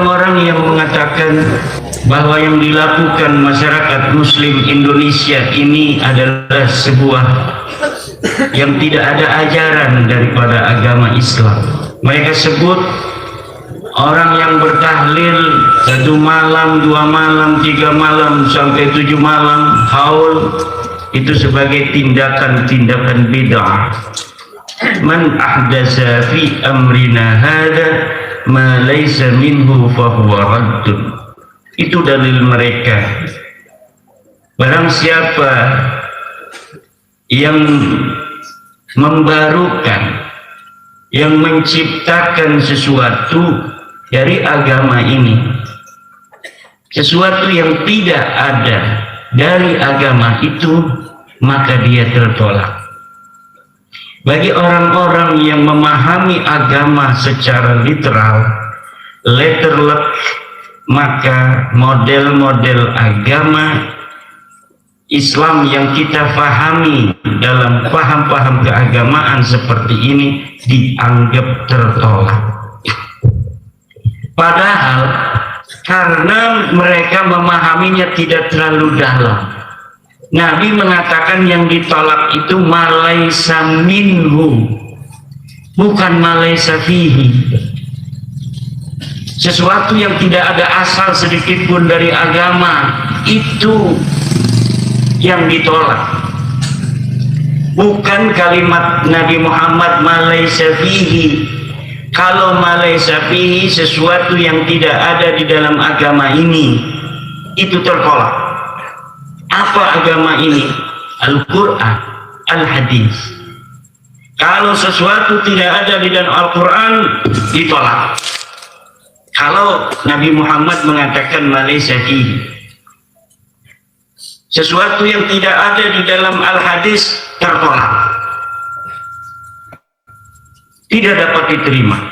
orang-orang yang mengatakan bahwa yang dilakukan masyarakat Muslim Indonesia ini adalah sebuah yang tidak ada ajaran daripada agama Islam. Mereka sebut orang yang bertahlil 1 malam, 2 malam, 3 malam sampai 7 malam haul itu sebagai tindakan-tindakan bid'ah. Man ahdasa fi amrina hada ma laysa minhu fahuwa raddun. Itu dalil mereka. Barang siapa yang membarukan, yang menciptakan sesuatu dari agama ini, sesuatu yang tidak ada dari agama itu, maka dia tertolak. Bagi orang-orang yang memahami agama secara literal, letterlek, maka model-model agama Islam yang kita pahami dalam paham-paham keagamaan seperti ini dianggap tertolak. Padahal karena mereka memahaminya tidak terlalu dalam, Nabi mengatakan yang ditolak itu malaysa minhu, bukan malaysa fihi. Sesuatu yang tidak ada asal sedikit pun dari agama itu yang ditolak. Bukan kalimat Nabi Muhammad malaysa fihi. Kalau malaysa fihi, sesuatu yang tidak ada di dalam agama ini, itu tertolak. Apa agama ini? Al-Quran, Al-Hadis. Kalau sesuatu tidak ada di dalam Al-Quran, ditolak. Kalau Nabi Muhammad mengatakan malaysa fihi, sesuatu yang tidak ada di dalam Al-Hadis tertolak, tidak dapat diterima.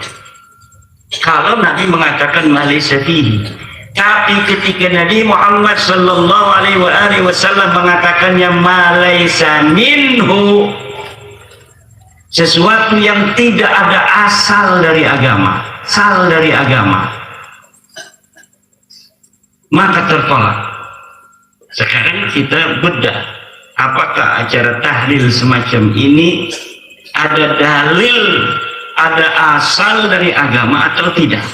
Kalau Nabi mengatakan malaysa fihi. Tapi ketika Nabi Muhammad sallallahu alaihi wasallam mengatakannya malaysa minhu, sesuatu yang tidak ada asal dari agama, maka tertolak. Sekarang kita bedah, apakah acara tahlil semacam ini ada dalil, ada asal dari agama atau tidak?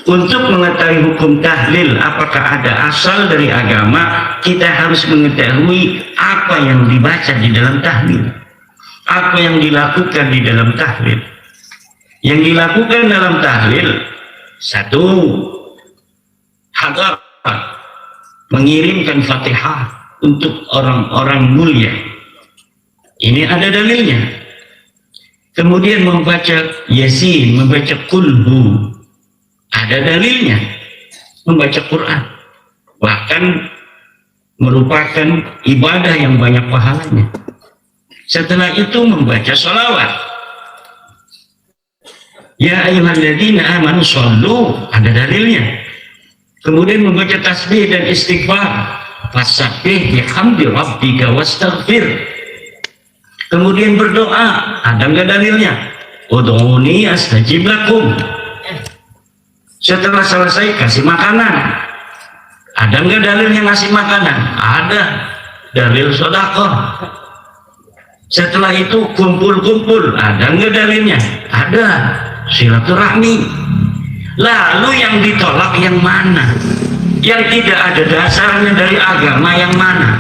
Untuk mengetahui hukum tahlil apakah ada asal dari agama, kita harus mengetahui apa yang dibaca di dalam tahlil, apa yang dilakukan di dalam tahlil. Yang dilakukan dalam tahlil, satu, hadar, mengirimkan Fatihah untuk orang-orang mulia. Ini ada dalilnya. Kemudian membaca Yasin, membaca Qulhu, ada dalilnya. Membaca Quran bahkan merupakan ibadah yang banyak pahalanya. Setelah itu membaca sholawat, ya ayyuhalladzina amanu shollu, ada dalilnya. Kemudian membaca tasbih dan istighfar, fasabbih bihamdi rabbika wastaghfir. Kemudian berdoa, ada nggak dalilnya? Ud'uni astajib lakum. Setelah selesai kasih makanan, ada nggak dalilnya ngasih makanan? Ada, dalil sedekah. Setelah itu kumpul-kumpul, ada nggak dalilnya? Ada, silaturahmi. Lalu yang ditolak yang mana? Yang tidak ada dasarnya dari agama yang mana?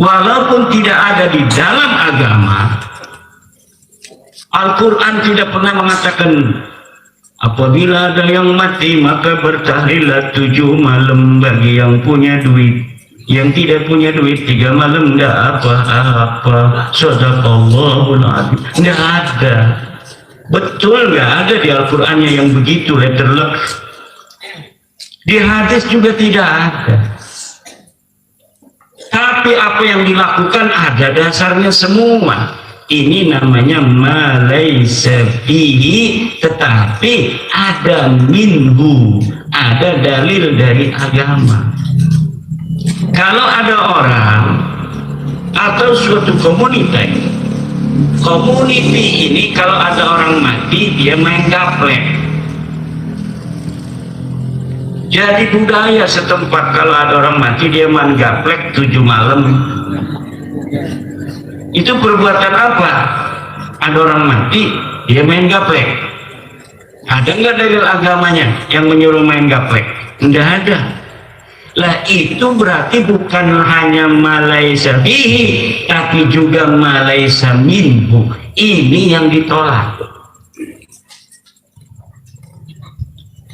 Walaupun tidak ada di dalam agama, Al-Quran tidak pernah mengatakan apabila ada yang mati maka bertahlillah 7 malam bagi yang punya duit, yang tidak punya duit 3 malam enggak apa-apa. Shadaqallahul adzim. Enggak ada. Betul, enggak ada di Al-Qurannya yang begitu letterlek. Di hadis juga tidak ada. Tapi apa yang dilakukan ada dasarnya semua. Ini namanya malaysa fihi, tetapi ada minhu, ada dalil dari agama. Kalau ada orang atau suatu komunitas Community ini kalau ada orang mati dia main gaplek. Jadi budaya setempat kalau ada orang mati dia main gaplek 7 malam. Itu perbuatan apa? Ada orang mati dia main gaplek. Ada nggak dalil agamanya yang menyuruh main gaplek? Nggak ada. Lah itu berarti bukan hanya malaisa bihi, tapi juga malaisa minhu. Ini yang ditolak.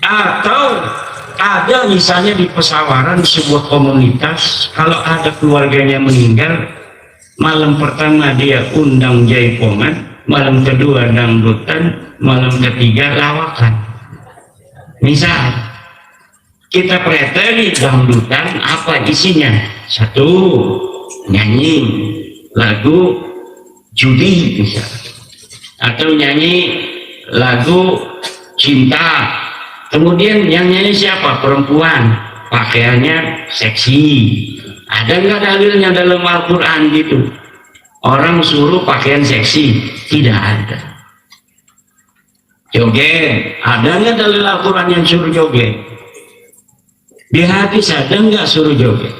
Atau ada misalnya di pesawaran sebuah komunitas, kalau ada keluarganya meninggal, malam pertama dia undang jaipongan, malam kedua dangdutan, malam ketiga lawakan. Misal kita preteli dangdutan, apa isinya? 1, nyanyi lagu judi misalnya, atau nyanyi lagu cinta. Kemudian yang nyanyi siapa? Perempuan, pakaiannya seksi. Ada nggak dalilnya dalam Al-Quran gitu? Orang suruh pakaian seksi? Tidak ada. Joget, ada nggak dalil Al-Quran yang suruh joget? Di hadis ada nggak suruh joget?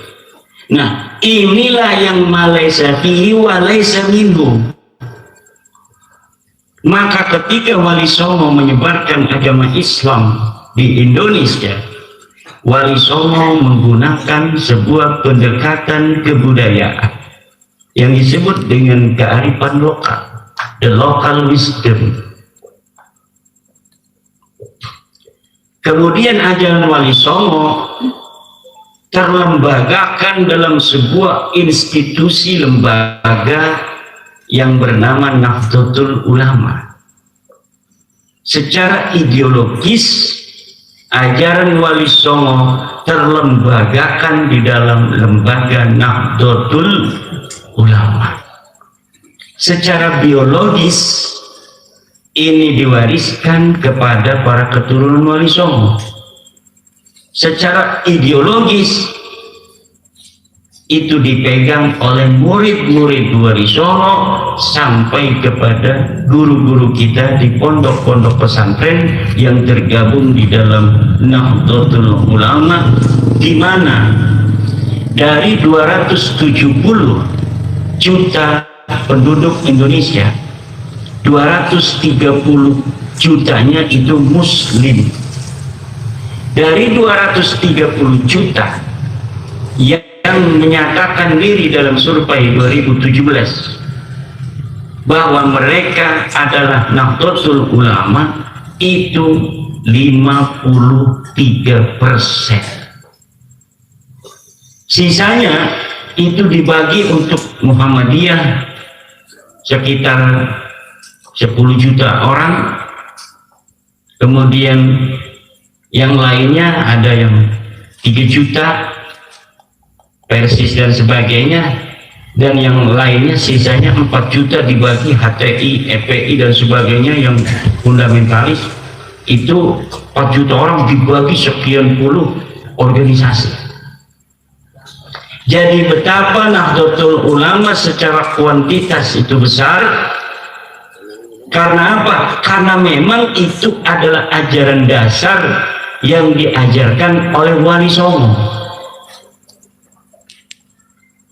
Nah, inilah yang malaisa fihi wa laisa minhu. Maka ketika Wali Songo menyebarkan agama Islam di Indonesia, Wali Songo menggunakan sebuah pendekatan kebudayaan yang disebut dengan kearifan lokal, the local wisdom. Kemudian ajaran Wali Songo terlembagakan dalam sebuah institusi lembaga yang bernama Nahdlatul Ulama. Secara ideologis, ajaran Wali Songo terlembagakan di dalam lembaga Nahdlatul Ulama. Secara biologis, ini diwariskan kepada para keturunan Wali Songo. Secara ideologis itu dipegang oleh murid-murid Wali Songo sampai kepada guru-guru kita di pondok-pondok pesantren yang tergabung di dalam Nahdlatul Ulama, di mana dari 270 juta penduduk Indonesia, 230 jutanya itu muslim. Dari 230 juta yang menyatakan diri dalam survei 2017 bahwa mereka adalah Nahdlatul Ulama, itu 53%. Sisanya itu dibagi untuk Muhammadiyah sekitar 10 juta orang, kemudian yang lainnya ada yang 3 juta, Persis dan sebagainya, dan yang lainnya sisanya 4 juta dibagi HTI, FPI dan sebagainya yang fundamentalis. Itu 4 juta orang dibagi sekian puluh organisasi. Jadi betapa Nahdlatul Ulama secara kuantitas itu besar. Karena apa? Karena memang itu adalah ajaran dasar yang diajarkan oleh Wali Songo.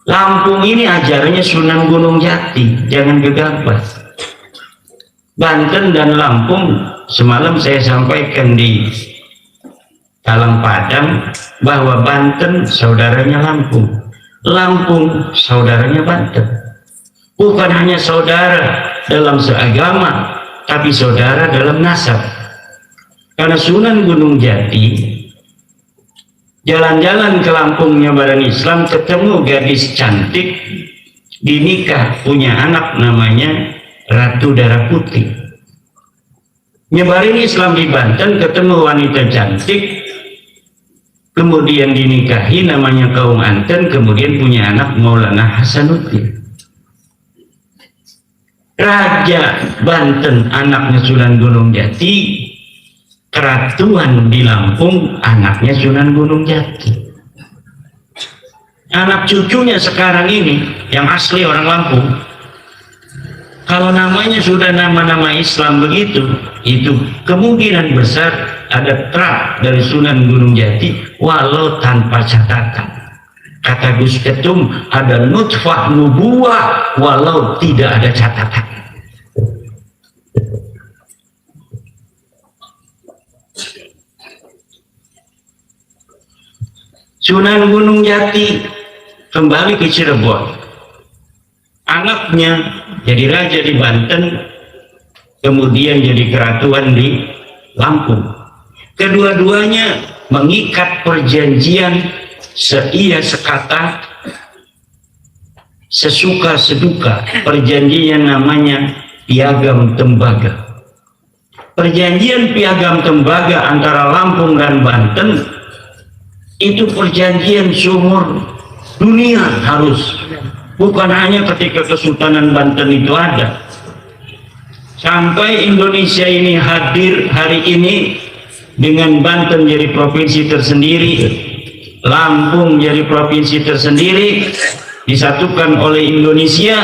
Lampung ini ajarannya Sunan Gunung Jati, jangan gegabah. Banten dan Lampung, semalam saya sampaikan di Talang Padang bahwa Banten saudaranya Lampung, Lampung saudaranya Banten. Bukan hanya saudara dalam seagama, tapi saudara dalam nasab. Karena Sunan Gunung Jati jalan-jalan ke Lampungnya Badan Islam, ketemu gadis cantik, dinikah, punya anak namanya Ratu Darah Putih. Nyebarin Islam di Banten, ketemu wanita cantik, kemudian dinikahi, namanya kaum Anten, kemudian punya anak Maulana Hasanuddin. Raja Banten anaknya Sunan Gunung Jati, keratuan di Lampung anaknya Sunan Gunung Jati. Anak cucunya sekarang ini yang asli orang Lampung, Kalau namanya sudah nama-nama Islam begitu, itu kemungkinan besar ada trap dari Sunan Gunung Jati walau tanpa catatan. Kata Gus Ketum, ada nutfah nubuah walau tidak ada catatan. Sunan Gunung Jati kembali ke Cirebon. Anaknya jadi raja di Banten, kemudian jadi keratuan di Lampung. Kedua-duanya mengikat perjanjian seia sekata, sesuka seduka. Perjanjian namanya Piagam Tembaga. Perjanjian Piagam Tembaga antara Lampung dan Banten itu perjanjian seumur dunia harus. Bukan hanya ketika Kesultanan Banten itu ada. Sampai Indonesia ini hadir hari ini dengan Banten jadi provinsi tersendiri, Lampung jadi provinsi tersendiri, disatukan oleh Indonesia,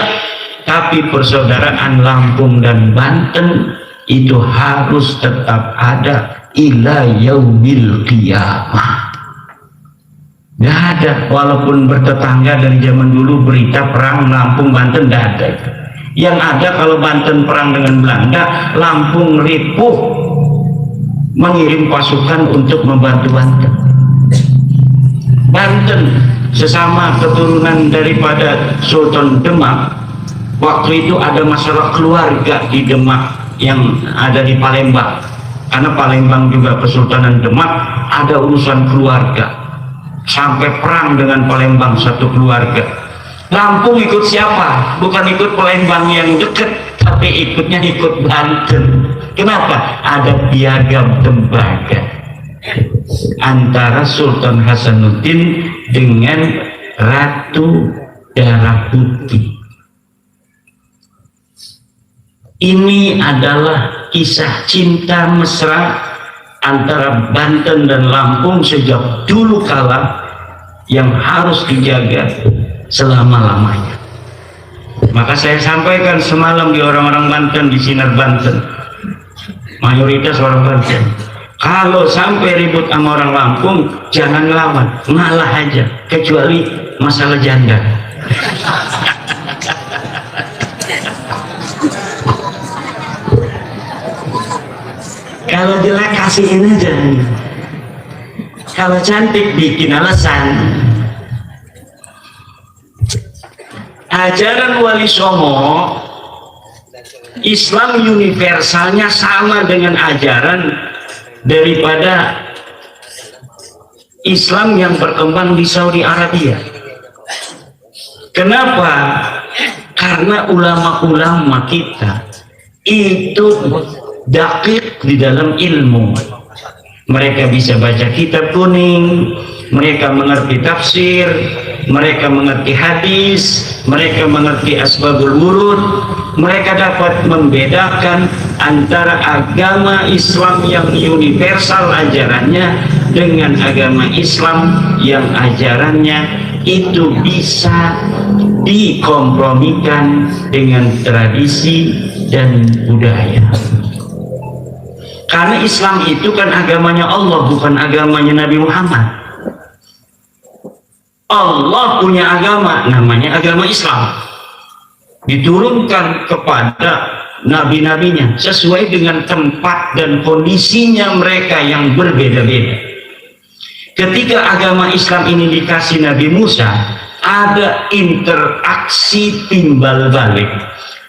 tapi persaudaraan Lampung dan Banten itu harus tetap ada ila yaumil qiyamah. Nggak ada, walaupun bertetangga dari zaman dulu berita perang Lampung Banten nggak ada. Yang ada kalau Banten perang dengan Belanda, Lampung ripuh mengirim pasukan untuk membantu Banten. Banten sesama keturunan daripada Sultan Demak, waktu itu ada masalah keluarga di Demak yang ada di Palembang, karena Palembang juga Kesultanan Demak, ada urusan keluarga. Sampai perang dengan Palembang satu keluarga. Lampung ikut siapa? Bukan ikut Palembang yang dekat, tapi ikutnya ikut Banten. Kenapa? Ada Piagam Tembaga antara Sultan Hasanuddin dengan Ratu Darah Putih. Ini adalah kisah cinta mesra antara Banten dan Lampung sejak dulu kala yang harus dijaga selama-lamanya. Maka saya sampaikan semalam di orang-orang Banten, di Sinar Banten, mayoritas orang Banten, kalau sampai ribut sama orang Lampung jangan lawan, ngalah aja, kecuali masalah janda. Kalau jelek kasihin aja, kalau cantik bikin alasan. Ajaran Wali Songo, Islam universalnya sama dengan ajaran daripada Islam yang berkembang di Saudi Arabia. Kenapa? Karena ulama-ulama kita itu dakik di dalam ilmu. Mereka bisa baca kitab kuning, mereka mengerti tafsir, mereka mengerti hadis, mereka mengerti asbabul wurud, mereka dapat membedakan antara agama Islam yang universal ajarannya dengan agama Islam yang ajarannya itu bisa dikompromikan dengan tradisi dan budaya. Karena Islam itu kan agamanya Allah, bukan agamanya Nabi Muhammad. Allah punya agama, namanya agama Islam, diturunkan kepada nabi-nabinya sesuai dengan tempat dan kondisinya mereka yang berbeda-beda. Ketika agama Islam ini dikasih Nabi Musa, ada interaksi timbal balik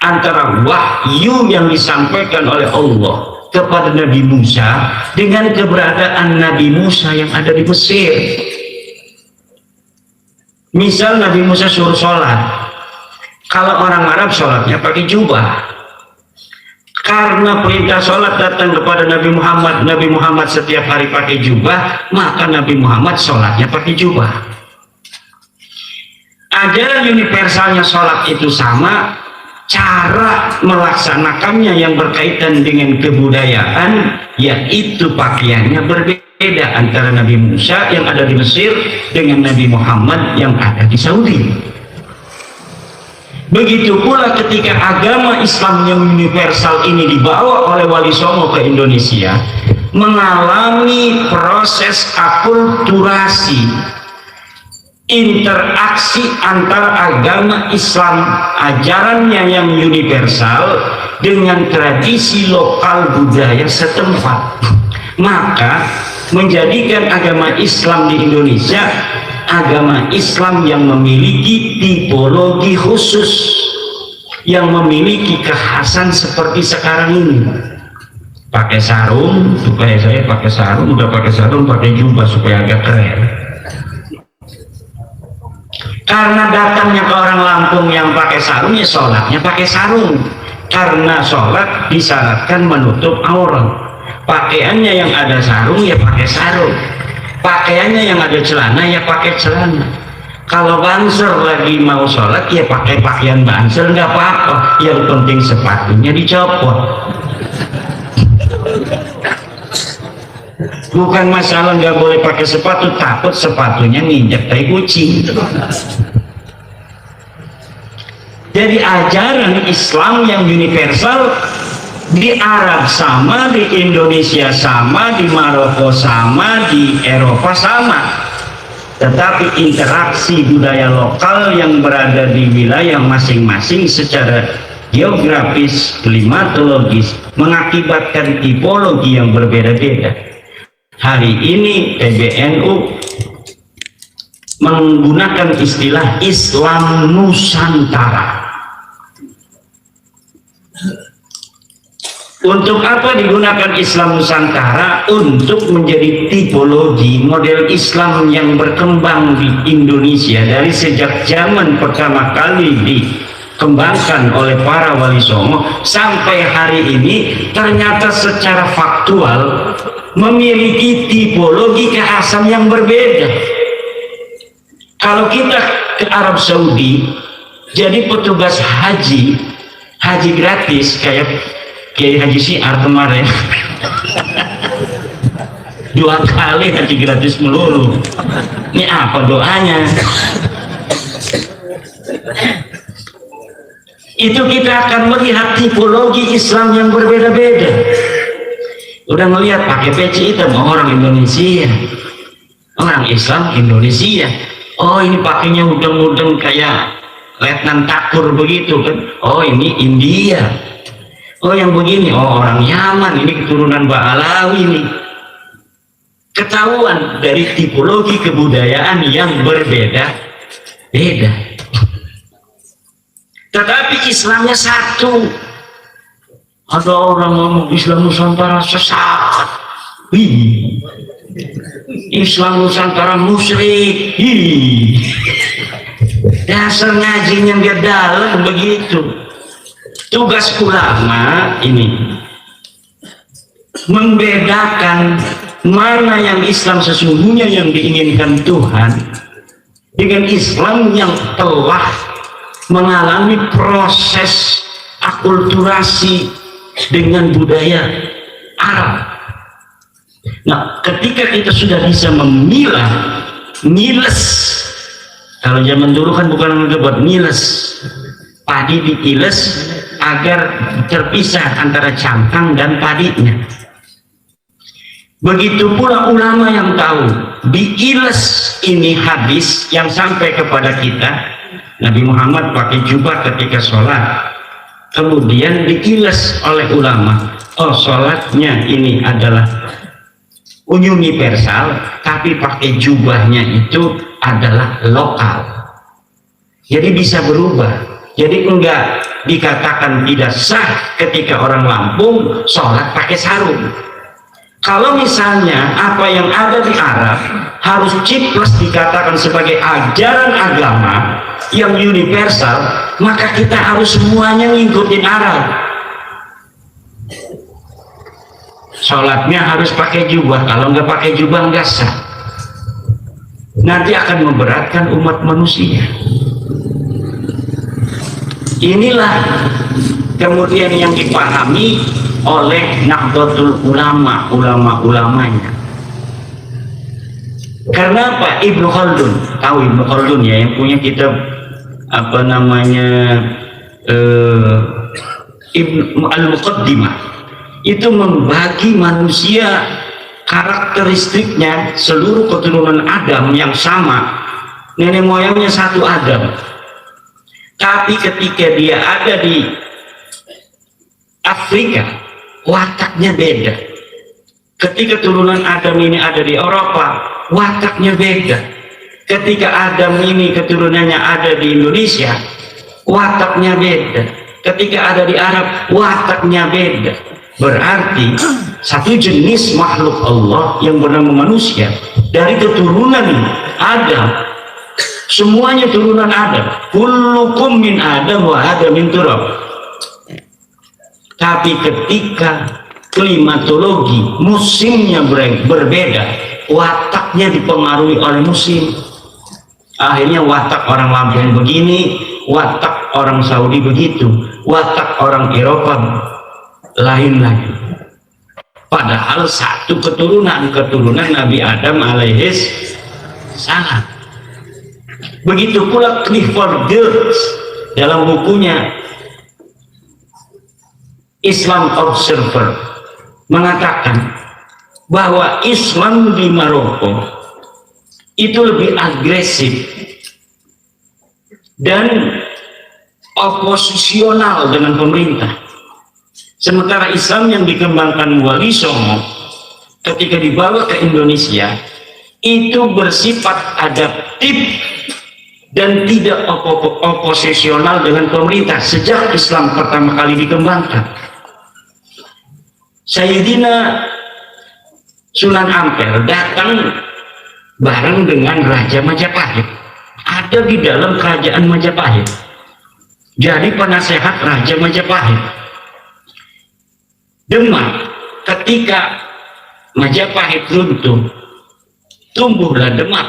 antara wahyu yang disampaikan oleh Allah kepada Nabi Musa dengan keberadaan Nabi Musa yang ada di Mesir. Misal Nabi Musa suruh sholat, kalau orang Arab sholatnya pakai jubah. Karena perintah sholat datang kepada Nabi Muhammad setiap hari pakai jubah, maka Nabi Muhammad sholatnya pakai jubah. Ajaran universalnya sholat itu sama, cara melaksanakannya yang berkaitan dengan kebudayaan, yaitu pakaiannya berbeda antara Nabi Musa yang ada di Mesir dengan Nabi Muhammad yang ada di Saudi. Begitu pula ketika agama Islam yang universal ini dibawa oleh Wali Songo ke Indonesia, mengalami proses akulturasi, interaksi antara agama Islam ajarannya yang universal dengan tradisi lokal budaya setempat, maka menjadikan agama Islam di Indonesia agama Islam yang memiliki tipologi khusus, yang memiliki kekhasan seperti sekarang ini. Pakai sarung, supaya saya pakai sarung, udah pakai sarung pakai jubah supaya agak keren. Karena datangnya ke orang Lampung yang pakai sarung, ya sholatnya pakai sarung. Karena sholat disyaratkan menutup aurat. Pakaiannya yang ada sarung, ya pakai sarung. Pakaiannya yang ada celana, ya pakai celana. Kalau banser lagi mau sholat, ya pakai pakaian banser, nggak apa-apa. Yang penting sepatunya dicopot. Bukan masalah nggak boleh pakai sepatu, takut sepatunya nginjek tai kucing. Jadi ajaran Islam yang universal di Arab sama, di Indonesia sama, di Maroko sama, di Eropa sama. Tetapi interaksi budaya lokal yang berada di wilayah masing-masing secara geografis, klimatologis mengakibatkan tipologi yang berbeda-beda. Hari ini PBNU menggunakan istilah Islam Nusantara. Untuk apa digunakan Islam Nusantara? Untuk menjadi tipologi model Islam yang berkembang di Indonesia dari sejak zaman pertama kali dikembangkan oleh para Wali Songo sampai hari ini, ternyata secara faktual memiliki tipologi kekhasan yang berbeda. Kalau kita ke Arab Saudi jadi petugas haji gratis kayak Kiai Haji Syiar kemarin 2 kali haji gratis melulu. Ini apa doanya? Itu kita akan melihat tipologi Islam yang berbeda-beda. Udah melihat pakai peci hitam, orang Indonesia, orang Islam Indonesia. Oh, ini pakainya udeng-udeng kayak Letnan Takur begitu kan. Oh, ini India. Oh, yang begini, oh orang Yaman, ini keturunan Ba'alawi nih. Ketahuan dari tipologi kebudayaan yang berbeda-beda. Tetapi Islamnya satu. Ada orang ngomong Islam Nusantara sesat. Islam Nusantara musyrik. Dasar ngajinya biar dalam begitu. Tugas ulama ini membedakan mana yang Islam sesungguhnya yang diinginkan Tuhan dengan Islam yang telah mengalami proses akulturasi dengan budaya Arab. Nah, ketika kita sudah bisa memilah, ngiles, kalau zaman dulu kan bukan buat ngiles, padi diiles agar terpisah antara cangkang dan padinya. Begitu pula ulama yang tahu diiles ini hadis yang sampai kepada kita. Nabi Muhammad pakai jubah ketika sholat, kemudian diiles oleh ulama. Oh, sholatnya ini adalah universal, tapi pakai jubahnya itu adalah lokal. Jadi bisa berubah. Jadi enggak dikatakan tidak sah ketika orang Lampung sholat pakai sarung. Kalau misalnya apa yang ada di Arab harus ciples dikatakan sebagai ajaran agama yang universal, maka kita harus semuanya ngikutin Arab. Sholatnya harus pakai jubah, kalau nggak pakai jubah nggak sah. Nanti akan memberatkan umat manusia. Inilah kemudian yang dipahami oleh Nahdlatul Ulama, ulama-ulamanya. Karena apa? Ibnu Khaldun, tahu Ibnu Khaldun ya, yang punya kitab apa namanya Ibn Al-Muqaddimah, itu membagi manusia karakteristiknya, seluruh keturunan Adam yang sama, nenek moyangnya satu Adam, tapi ketika dia ada di Afrika wataknya beda. Ketika turunan Adam ini ada di Eropa wataknya beda. Ketika Adam ini keturunannya ada di Indonesia wataknya beda. Ketika ada di Arab wataknya beda. Berarti satu jenis makhluk Allah yang bernama manusia dari keturunan Adam, semuanya turunan Adam. Kullukum min Adam wa Adam min turab. Tapi ketika klimatologi musimnya berbeda, wataknya dipengaruhi oleh musim. Akhirnya watak orang Lampung begini, watak orang Saudi begitu, watak orang Eropa lain-lain. Padahal satu keturunan Nabi Adam alaihis salam. Begitu pula Clifford Geertz dalam bukunya Islam Observer mengatakan bahwa Islam di Maroko itu lebih agresif dan oposisional dengan pemerintah, sementara Islam yang dikembangkan Wali Songo ketika dibawa ke Indonesia itu bersifat adaptif dan tidak oposisional dengan pemerintah sejak Islam pertama kali dikembangkan. Sayyidina Sunan Ampel datang bareng dengan Raja Majapahit, ada di dalam kerajaan Majapahit, jadi penasehat Raja Majapahit. Demak, ketika Majapahit runtuh, tumbuhlah Demak.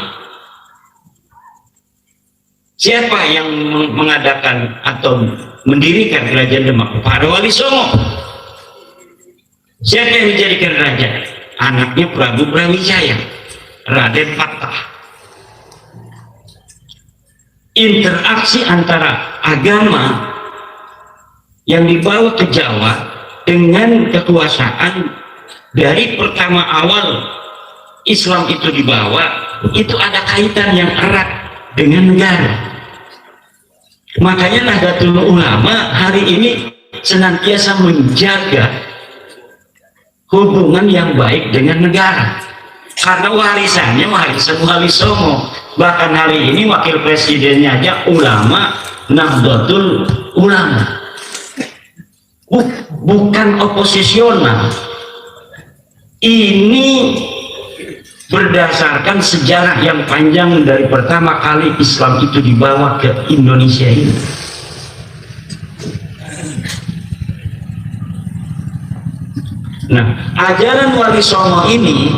Siapa yang mengadakan atau mendirikan kerajaan Demak? Para Wali Songo. Siapa yang dijadikan raja? Anaknya Prabu Brawijaya, Raden Patah. Interaksi antara agama yang dibawa ke Jawa dengan kekuasaan dari pertama awal Islam itu dibawa, itu ada kaitan yang erat dengan negara. Makanya Nahdlatul Ulama hari ini senantiasa menjaga hubungan yang baik dengan negara, karena warisannya warisan Wali Songo. Bahkan hari ini wakil presidennya aja ulama, Nahdlatul Ulama, bukan oposisional. Ini berdasarkan sejarah yang panjang dari pertama kali Islam itu dibawa ke Indonesia ini. Nah, ajaran Wali Songo ini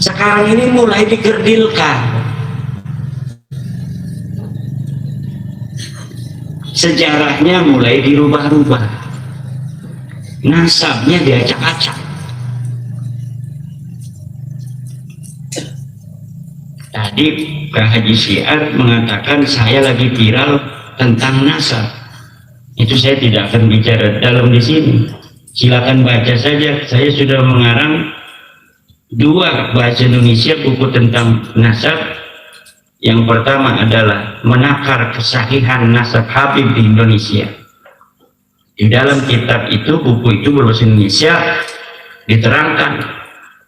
sekarang ini mulai dikerdilkan. Sejarahnya mulai dirubah-rubah, nasabnya diacak-acak. Tadi Kak Haji Syiar mengatakan saya lagi viral tentang nasab. Itu saya tidak akan bicara dalam di sini. Silakan baca saja. Saya sudah mengarang 2 bahasa Indonesia buku tentang nasab. Yang pertama adalah menakar kesahihan nasab Habib di Indonesia. Di dalam kitab itu, buku itu berbahasa Indonesia, diterangkan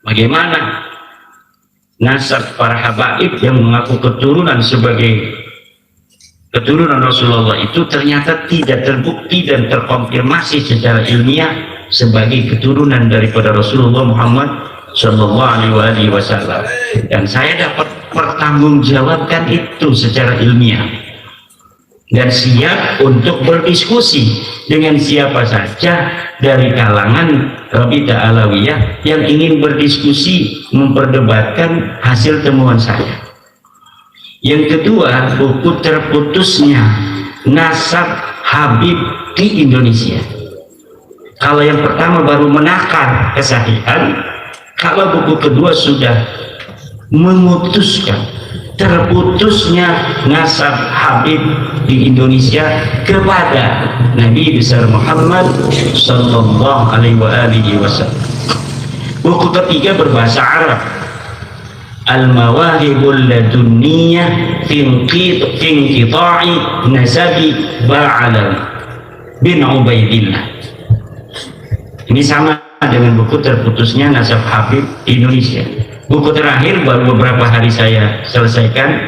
bagaimana nasab para habaib yang mengaku keturunan sebagai keturunan Rasulullah itu ternyata tidak terbukti dan terkonfirmasi secara ilmiah sebagai keturunan daripada Rasulullah Muhammad Shallallahu Alaihi Wasallam. Dan saya dapat pertanggungjawabkan itu secara ilmiah dan siap untuk berdiskusi dengan siapa saja dari kalangan Rabita Alawiyah yang ingin berdiskusi memperdebatkan hasil temuan saya. Yang kedua, buku terputusnya nasab Habib di Indonesia. Kalau yang pertama baru menakar kesahihan, kalau buku kedua sudah memutuskan terputusnya nasab Habib di Indonesia kepada Nabi besar Muhammad sallallahu alaihi wasallam. Buku ketiga berbahasa Arab, Al-Mawahibul Ladunniyah fi inqita'i nasabi Ba'alawi bin Ubaidillah. Ini sama dengan buku terputusnya nasab Habib di Indonesia. Buku terakhir baru beberapa hari saya selesaikan,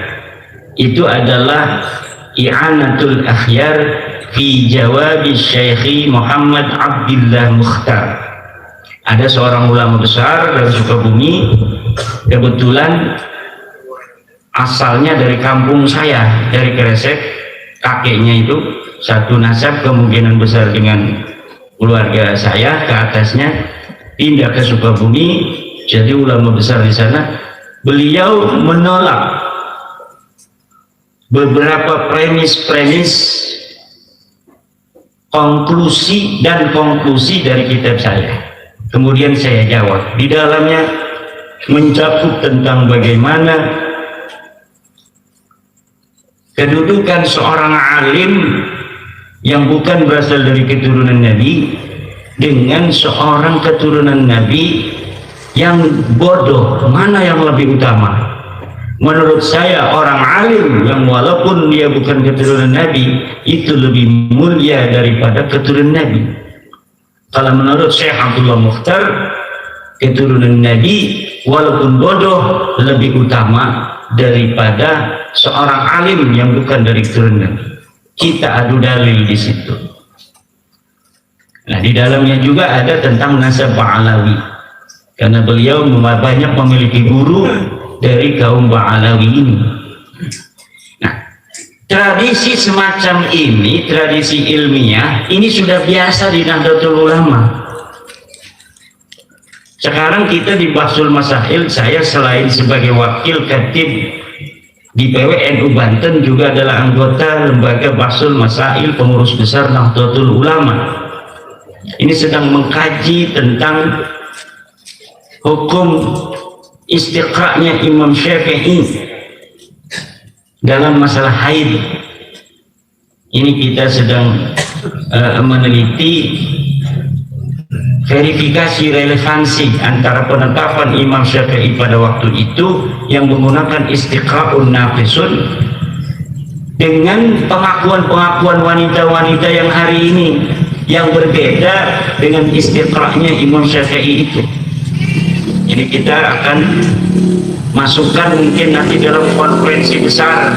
itu adalah I'anatul Akhyar fi Jawabi Syekhi Muhammad Abdillah Mukhtar. Ada seorang ulama besar dari Sukabumi, kebetulan asalnya dari kampung saya, dari Kresek. Kakeknya itu satu nasab, kemungkinan besar dengan keluarga saya, ke atasnya pindah ke Sukabumi jadi ulama besar di sana. Beliau menolak beberapa premis konklusi dari kitab saya. Kemudian saya jawab, di dalamnya mencakup tentang bagaimana kedudukan seorang alim yang bukan berasal dari keturunan Nabi dengan seorang keturunan Nabi yang bodoh, mana yang lebih utama? Menurut saya orang alim yang walaupun dia bukan keturunan Nabi itu lebih mulia daripada keturunan Nabi. Kalau menurut Syekh Abdullah Mukhtar, keturunan Nabi walaupun bodoh lebih utama daripada seorang alim yang bukan dari keturunan Nabi. Kita adu dalil di situ. Nah, di dalamnya juga ada tentang nasab Ba'alawi, karena beliau banyak memiliki guru dari kaum Ba'alawi ini. Nah, tradisi semacam ini, tradisi ilmiah ini sudah biasa di Nahdlatul Ulama. Sekarang kita di Bahsul Masail, saya selain sebagai wakil khatib di PWNU Banten juga adalah anggota lembaga Bahsul Masail, pengurus besar Nahdlatul Ulama. Ini sedang mengkaji tentang hukum istiqra'nya Imam Syafi'i dalam masalah haid. Ini kita sedang meneliti verifikasi relevansi antara penetapan Imam Syafi'i pada waktu itu yang menggunakan istiqra'un nafisun dengan pengakuan-pengakuan wanita-wanita yang hari ini yang berbeda dengan istiqra'nya Imam Syafi'i itu. Jadi kita akan masukkan mungkin nanti dalam konferensi besar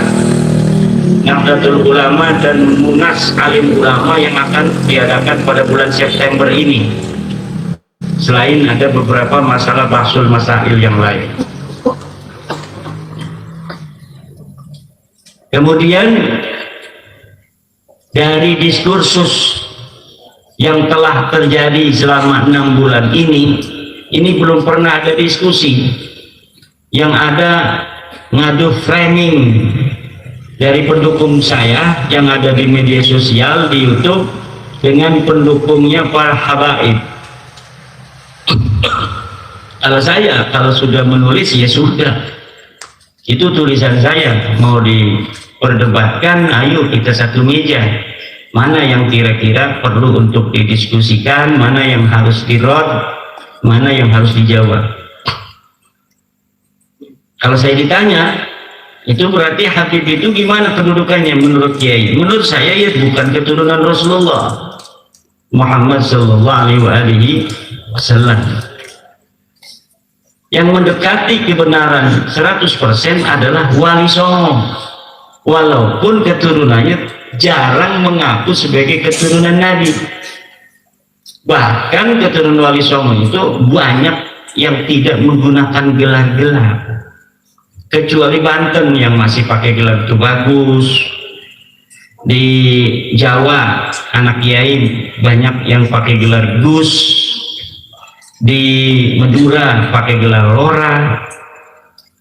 Nahdlatul Ulama dan Munas Alim Ulama yang akan diadakan pada bulan September ini. Selain ada beberapa masalah bahsul masail yang lain. Kemudian dari diskursus yang telah terjadi selama 6 bulan ini belum pernah ada diskusi. Yang ada ngadu framing dari pendukung saya yang ada di media sosial, di YouTube, dengan pendukungnya para habaib. Kalau sudah menulis ya sudah, itu tulisan saya. Mau diperdebatkan, ayo kita satu meja. Mana yang kira-kira perlu untuk didiskusikan, mana yang harus dirod, mana yang harus dijawab. Kalau saya ditanya, itu berarti Habib itu gimana kedudukannya menurut Kiai? Menurut saya ya bukan keturunan Rasulullah Muhammad sallallahu alaihi wasallam. Yang mendekati kebenaran 100% adalah Wali Songo, walaupun keturunannya jarang mengaku sebagai keturunan Nabi. Bahkan keturunan Wali Songo itu banyak yang tidak menggunakan gelar-gelar, kecuali Banten yang masih pakai gelar itu bagus. Di Jawa anak kiai banyak yang pakai gelar Gus, di Madura pakai gelar Lora,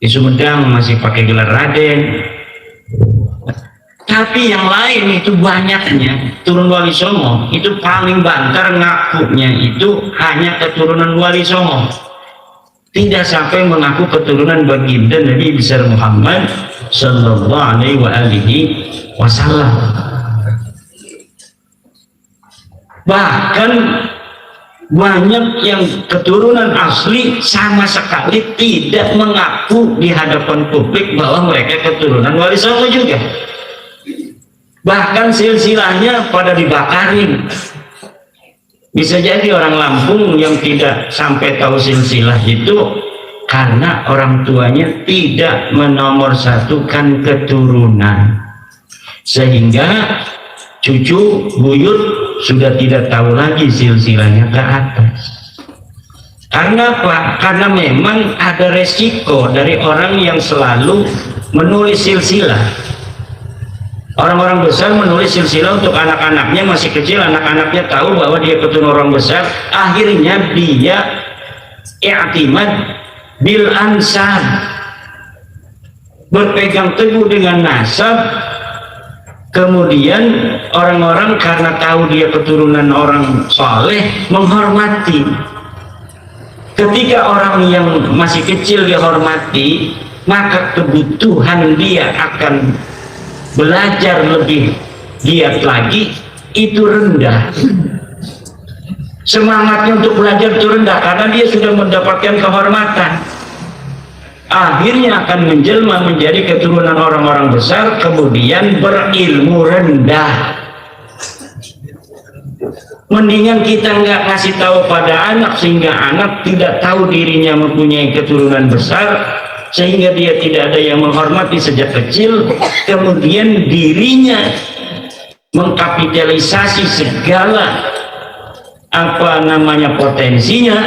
di Sumedang masih pakai gelar Raden. Tapi yang lain itu banyaknya turun Wali Songo itu paling banter ngakunya itu hanya keturunan Wali Songo. tidak sampai mengaku keturunan baginda Nabi besar Muhammad sallallahu alaihi wasallam. Bahkan banyak yang keturunan asli sama sekali tidak mengaku di hadapan publik bahwa mereka keturunan Wali Songo juga. Bahkan silsilahnya pada dibakarin. Bisa jadi orang Lampung yang tidak sampai tahu silsilah itu karena orang tuanya tidak menomorsatukan keturunan, sehingga cucu buyut sudah tidak tahu lagi silsilahnya ke atas. Karena apa? Karena memang ada resiko dari orang yang selalu menulis silsilah. Orang-orang besar menulis silsilah untuk anak-anaknya masih kecil, anak-anaknya tahu bahwa dia keturunan orang besar, akhirnya dia i'timad bil ansab, berpegang teguh dengan nasab. Kemudian orang-orang karena tahu dia keturunan orang soleh menghormati. Ketika orang yang masih kecil dihormati, maka kebutuhan dia akan belajar lebih giat lagi itu rendah. Semangatnya untuk belajar itu rendah karena dia sudah mendapatkan kehormatan. Akhirnya akan menjelma menjadi keturunan orang-orang besar, kemudian berilmu rendah. Mendingan kita nggak kasih tahu pada anak sehingga anak tidak tahu dirinya mempunyai keturunan besar, sehingga dia tidak ada yang menghormati sejak kecil, kemudian dirinya mengkapitalisasi segala potensinya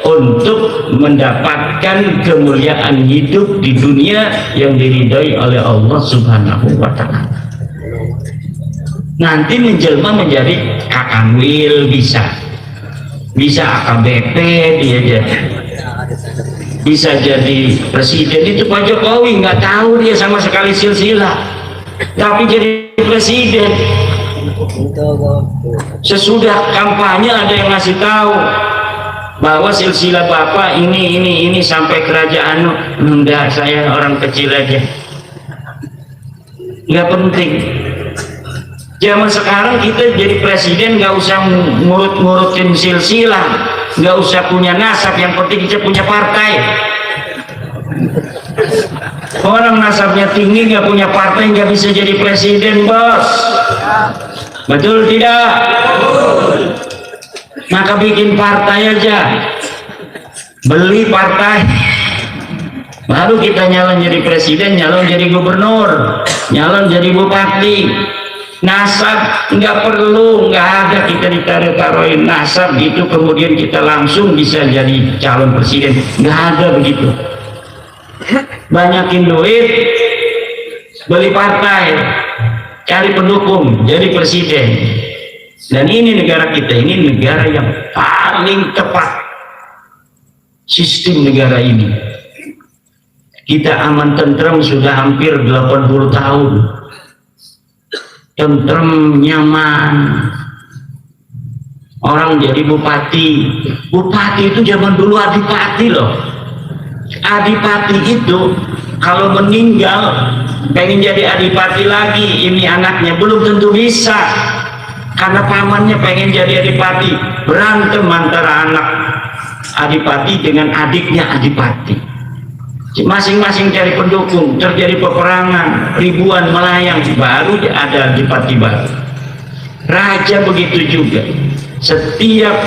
untuk mendapatkan kemuliaan hidup di dunia yang diridhai oleh Allah Subhanahu wa Ta'ala. Nanti menjelma menjadi Kakanwil, bisa AKBP, dia jadi bisa jadi presiden. Itu Pak Jokowi nggak tahu dia sama sekali silsilah, tapi jadi presiden. Sesudah kampanye ada yang ngasih tahu bahwa silsilah bapak ini sampai kerajaan. Enggak, saya orang kecil aja, nggak penting. Zaman sekarang kita jadi presiden nggak usah ngurut-ngurutin silsilah, nggak usah punya nasab, yang penting kita punya partai. Orang nasabnya tinggi nggak punya partai nggak bisa jadi presiden, bos. Betul tidak? Maka bikin partai aja, beli partai, baru kita nyalon jadi presiden, nyalon jadi gubernur, nyalon jadi bupati. Nasab nggak perlu, nggak ada kita ditaruh-taruhin nasab gitu kemudian kita langsung bisa jadi calon presiden, nggak ada begitu. Banyakin duit, beli partai, cari pendukung, jadi presiden. Dan ini negara kita, ini negara yang paling tepat sistem negara ini. Kita aman tentram sudah hampir 80 tahun. Tentrem, nyaman. Orang jadi bupati itu zaman dulu adipati loh. Adipati itu kalau meninggal pengen jadi adipati lagi, ini anaknya belum tentu bisa karena pamannya pengen jadi adipati. Berantem antara anak adipati dengan adiknya adipati, masing-masing cari pendukung, terjadi peperangan, ribuan melayang, baru ada adipati baru. Raja begitu juga, setiap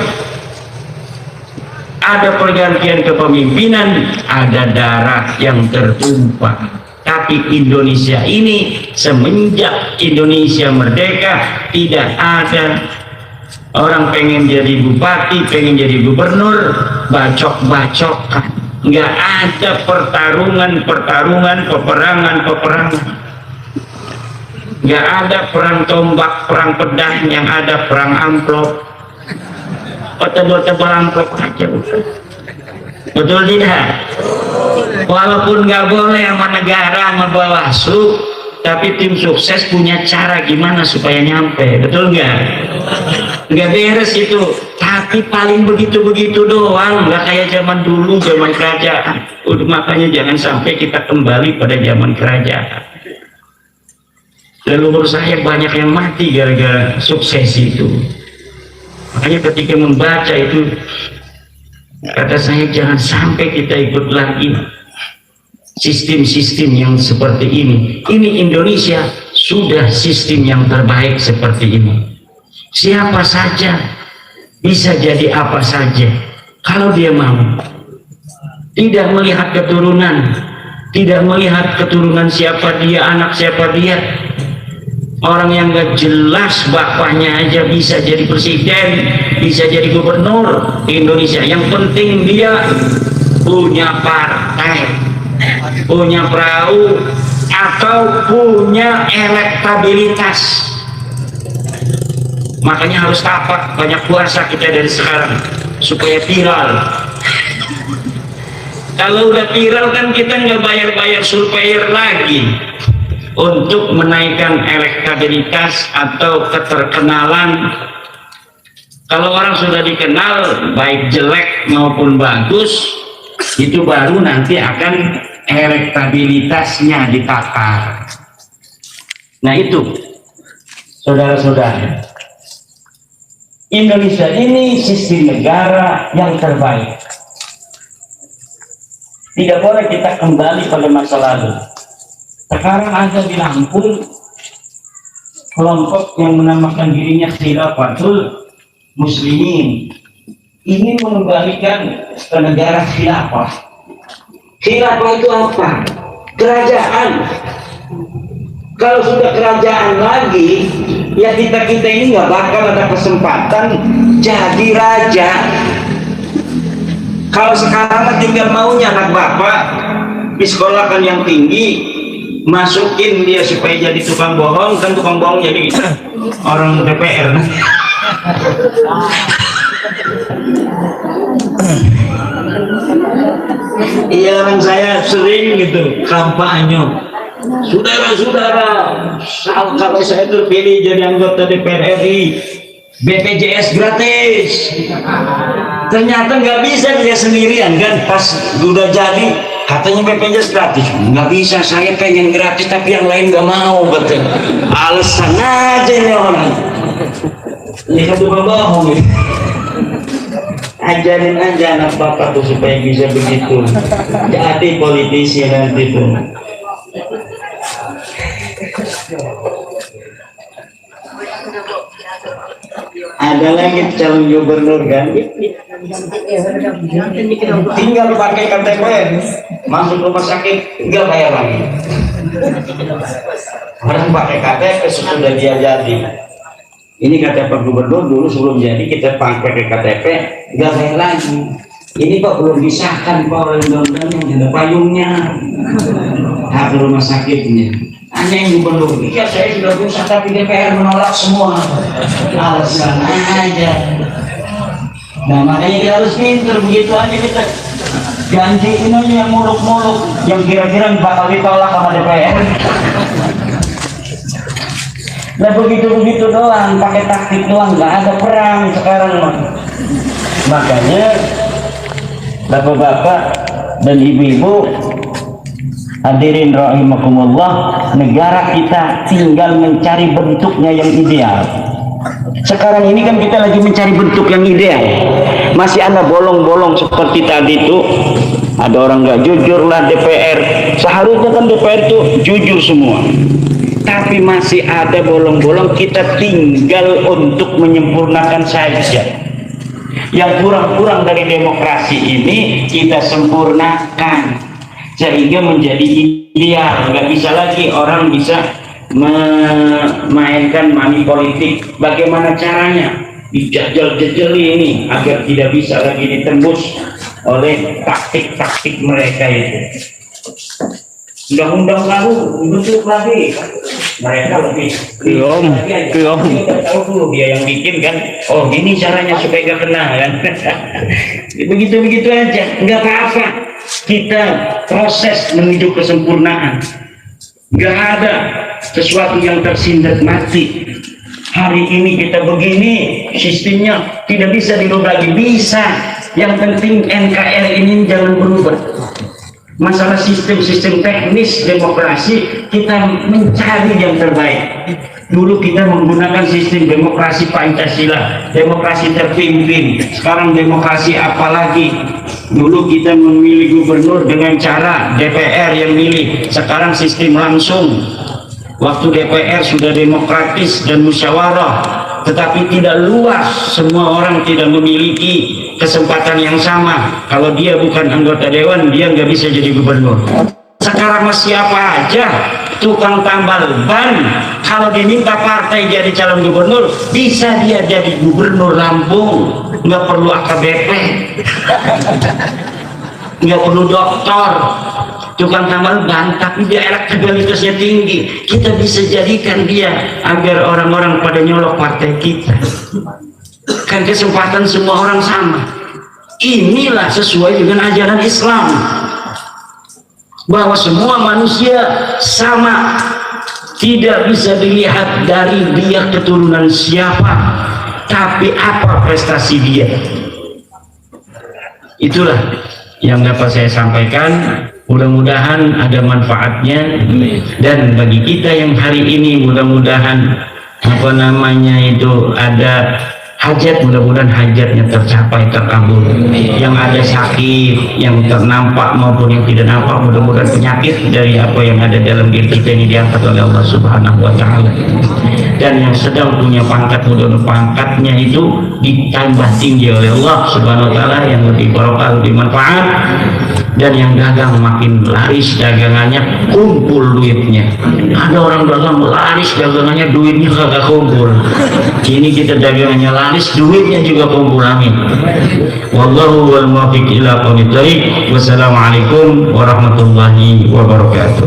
ada pergantian kepemimpinan ada darah yang tertumpah. Tapi Indonesia ini semenjak Indonesia merdeka tidak ada orang pengen jadi bupati, pengen jadi gubernur bacok-bacokan. Nggak ada peperangan, nggak ada perang tombak, perang pedang, yang ada perang amplop, tebal-tebal amplop aja. Betul tidak? Walaupun nggak boleh sama negara, sama Bawaslu, tapi tim sukses punya cara gimana supaya nyampe. Betul nggak? Nggak beres itu. Tapi tapi paling begitu-begitu doang, nggak kayak zaman dulu, zaman kerajaan. Udah, makanya jangan sampai kita kembali pada zaman kerajaan. Leluhur saya banyak yang mati gara-gara sukses itu. Makanya ketika membaca itu, kata saya jangan sampai kita ikut lagi sistem-sistem yang seperti ini. Ini Indonesia sudah sistem yang terbaik seperti ini. Siapa saja bisa jadi apa saja kalau dia mau. Tidak melihat keturunan, tidak melihat keturunan siapa dia, anak siapa dia. Orang yang gak jelas bapaknya aja bisa jadi presiden, bisa jadi gubernur di Indonesia. Yang penting dia punya partai, punya perahu, atau punya elektabilitas. Makanya harus tapak, banyak puasa kita dari sekarang supaya viral. Kalau udah viral kan kita nggak bayar surveyor lagi untuk menaikkan elektabilitas atau keterkenalan. Kalau orang sudah dikenal baik jelek maupun bagus, itu baru nanti akan elektabilitasnya ditakar. Nah itu saudara-saudara, Indonesia ini sistem negara yang terbaik. Tidak boleh kita kembali pada masa lalu. Sekarang ada di Lampung kelompok yang menamakan dirinya Khilafatul Muslimin. Ini mengembalikan ke negara khilafah. Khilafah itu apa? Kerajaan. Kalau sudah kerajaan lagi, ya kita ini nggak bakal ada kesempatan jadi raja. Kalau sekarang tinggal maunya anak bapak disekolahkan yang tinggi, masukin dia supaya jadi tukang bohong, kan tukang bohong jadi orang DPR. Iya, kan saya sering gitu kampanye. Saudara-saudara, kalau saya terpilih jadi anggota DPR RI, BPJS gratis. Ternyata nggak bisa dia sendirian kan, pas udah jadi katanya BPJS gratis. Nggak bisa, saya pengen gratis tapi yang lain nggak mau, betul. Alasan aja nih orang. Ini kan tukang bohong. Ajarin aja anak bapak tuh supaya bisa begitu. Jadi politisi nanti tuh. Ada lagi calon gubernur kan, tinggal pakai KTP, masuk rumah sakit nggak bayar lagi. Harus pakai KTP sesudah dia jadi. Ini kata Pak Gubernur dulu sebelum jadi kita pakai KTP nggak bayar lagi. Ini Pak belum disahkan Pak oleh undang-undang yang ada payungnya, hak rumah sakitnya. Hanya yang gubernur, iya saya sudah berusaha tapi DPR menolak semua. Alasan aja. Nah makanya kita harus pinter, begitu aja kita ganti ini yang muluk-muluk, yang kira-kira bakal ditolak sama DPR. Nah begitu-begitu doang, pakai taktik doang, nggak ada perang sekarang. Makanya bapak-bapak dan ibu-ibu hadirin rahimakumullah, negara kita tinggal mencari bentuknya yang ideal. Sekarang ini kan kita lagi mencari bentuk yang ideal. Masih ada bolong-bolong seperti tadi itu. Ada orang nggak jujur lah DPR. Seharusnya kan DPR itu jujur semua. Tapi masih ada bolong-bolong, kita tinggal untuk menyempurnakan saja. Yang kurang-kurang dari demokrasi ini kita sempurnakan sehingga menjadi ideal. Nggak bisa lagi orang bisa memainkan money politik. Bagaimana caranya dijajal-jajali ini agar tidak bisa lagi ditembus oleh taktik-taktik mereka itu. Undang-undang lalu bentuk lagi, mereka lebih belum tahu dulu dia yang bikin kan. Oh gini caranya supaya nggak kena kan. Begitu aja, nggak apa-apa. Kita proses menuju kesempurnaan. Nggak ada sesuatu yang tersindat mati. Hari ini kita begini, sistemnya tidak bisa dirubah lagi. Bisa. Yang penting NKRI ini jangan berubah. Masalah sistem-sistem teknis demokrasi, kita mencari yang terbaik. Dulu kita menggunakan sistem demokrasi Pancasila, demokrasi terpimpin. Sekarang demokrasi apalagi? Dulu kita memilih gubernur dengan cara DPR yang milih. Sekarang sistem langsung. Waktu DPR sudah demokratis dan musyawarah, tetapi tidak luas. Semua orang tidak memiliki kesempatan yang sama. Kalau dia bukan anggota dewan, dia nggak bisa jadi gubernur. Sekarang siapa aja tukang tambal ban, kalau diminta partai jadi calon gubernur, bisa dia jadi gubernur Lampung. Nggak perlu AKBP, nggak perlu doktor, tukang tambal ban, tapi dia elektabilitasnya tinggi. Kita bisa jadikan dia agar orang-orang pada nyolok partai kita. Kan kesempatan semua orang sama. Inilah sesuai dengan ajaran Islam, bahwa semua manusia sama, tidak bisa dilihat dari dia keturunan siapa, tapi apa prestasi dia. Itulah yang dapat saya sampaikan. Mudah-mudahan ada manfaatnya, dan bagi kita yang hari ini mudah-mudahan ada hajat, mudah-mudahan hajatnya tercapai, terkabul. Yang ada sakit, yang ternampak maupun yang tidak nampak, mudah-mudahan penyakit dari apa yang ada dalam diri kita ini diangkat oleh Allah Subhanahu wa Ta'ala. Dan yang sedang punya pangkat, mudah-mudahan pangkatnya itu ditambah tinggi oleh Allah Subhanahu wa Ta'ala, yang lebih barokah, lebih manfaat. Dan yang dagang makin laris dagangannya, kumpul duitnya. Ada orang dagang laris dagangannya, duitnya kagak kumpul. Ini kita dagangannya laris, duitnya juga kumpul. Amin. Wallahu wal muwaffiq ila aqwamit thoriq. Wassalamualaikum warahmatullahi wabarakatuh.